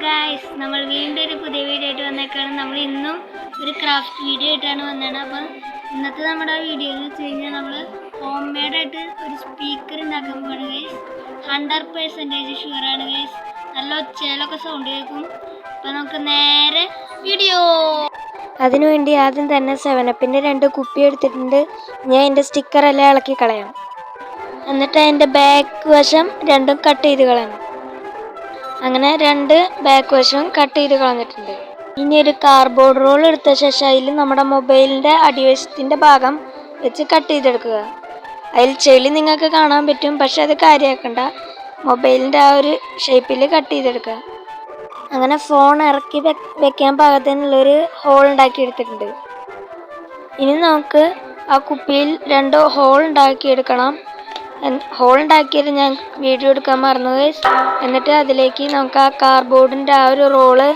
Guys, നമ്മൾ വീണ്ടും ഒരു പുതിയ വീഡിയോ ആയിട്ട് വന്നേക്കാണ്. നമ്മൾ ഇന്നും ഒരു ക്രാഫ്റ്റ് വീഡിയോ ആയിട്ടാണ് വന്നത്. അപ്പം ഇന്നത്തെ നമ്മുടെ വീഡിയോ എന്ന് വെച്ച് കഴിഞ്ഞാൽ നമ്മൾ ഹോം മെയ്ഡായിട്ട് ഒരു സ്പീക്കർ ഉണ്ടാക്കാൻ പോവാണ് ഗൈസ്. 100% ഷുവറാണ് ഗൈസ്. നല്ല ഒച്ചയിലൊക്കെ സൗണ്ട് കേൾക്കും. അപ്പം നമുക്ക് നേരെ വീഡിയോ. അതിനുവേണ്ടി ആദ്യം തന്നെ 7up-ൻ്റെ 2 കുപ്പി എടുത്തിട്ടുണ്ട്. ഞാൻ അതിൻ്റെ സ്റ്റിക്കറെല്ലാം ഇളക്കി കളയാം. എന്നിട്ട് അതിൻ്റെ ബാക്ക് വശം രണ്ടും കട്ട് ചെയ്ത് കളയണം. അങ്ങനെ 2 ബാക്ക് വശവും കട്ട് ചെയ്ത് കളഞ്ഞിട്ടുണ്ട്. ഇനി ഒരു കാർഡ്ബോർഡ് റോൾ എടുത്ത ശേഷം അതിൽ നമ്മുടെ മൊബൈലിൻ്റെ അടിവശത്തിൻ്റെ ഭാഗം വെച്ച് കട്ട് ചെയ്തെടുക്കുക. അതിൽ ചെളി നിങ്ങൾക്ക് കാണാൻ പറ്റും, പക്ഷെ അത് കാര്യമാക്കണ്ട. മൊബൈലിൻ്റെ ആ ഒരു ഷേപ്പിൽ കട്ട് ചെയ്തെടുക്കുക. അങ്ങനെ ഫോൺ ഇറക്കി വെക്കാൻ പാകത്തിനുള്ളൊരു ഹോൾ ഉണ്ടാക്കിയെടുത്തിട്ടുണ്ട്. ഇനി നമുക്ക് ആ കുപ്പിയിൽ 2 ഹോൾ ഉണ്ടാക്കിയെടുക്കണം. ഹോൾ ഉണ്ടാക്കിയത് ഞാൻ വീഡിയോ എടുക്കാൻ മറന്നു ഗൈസ്. എന്നിട്ട് അതിലേക്ക് നമുക്ക് ആ കാർഡ്ബോർഡിൻ്റെ ആ ഒരു റോള്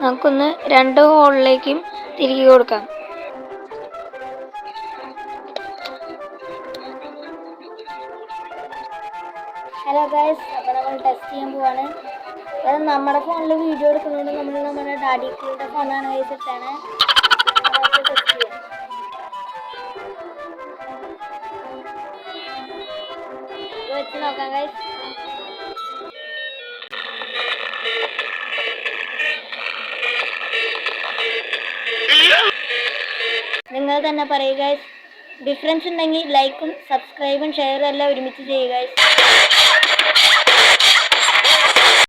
നമുക്കൊന്ന് 2 ഹോളിലേക്കും തിരികെ കൊടുക്കാം. ഹലോ ഗൈസ്, അപ്പോൾ നമ്മൾ ടെസ്റ്റ് ചെയ്യാൻ പോവാണ്. അത് നമ്മുടെ ഫോണിൽ വീഡിയോ എടുക്കുന്നതുകൊണ്ട് നമ്മൾ നമ്മുടെ ഡാഡിയുടെ ഫോണാണ് ഗൈസ് ഇട്ടാണ് ടെസ്റ്റ് ചെയ്യാം. വെച്ച് നോക്കാം ഗൈസ്. നിങ്ങൾ തന്നെ പറയുക ഗൈസ്. ഡിഫറൻസ് ഉണ്ടെങ്കിൽ ലൈക്കും സബ്സ്ക്രൈബും ഷെയറും എല്ലാം ഒരുമിച്ച് ചെയ്യുക ഗൈസ്.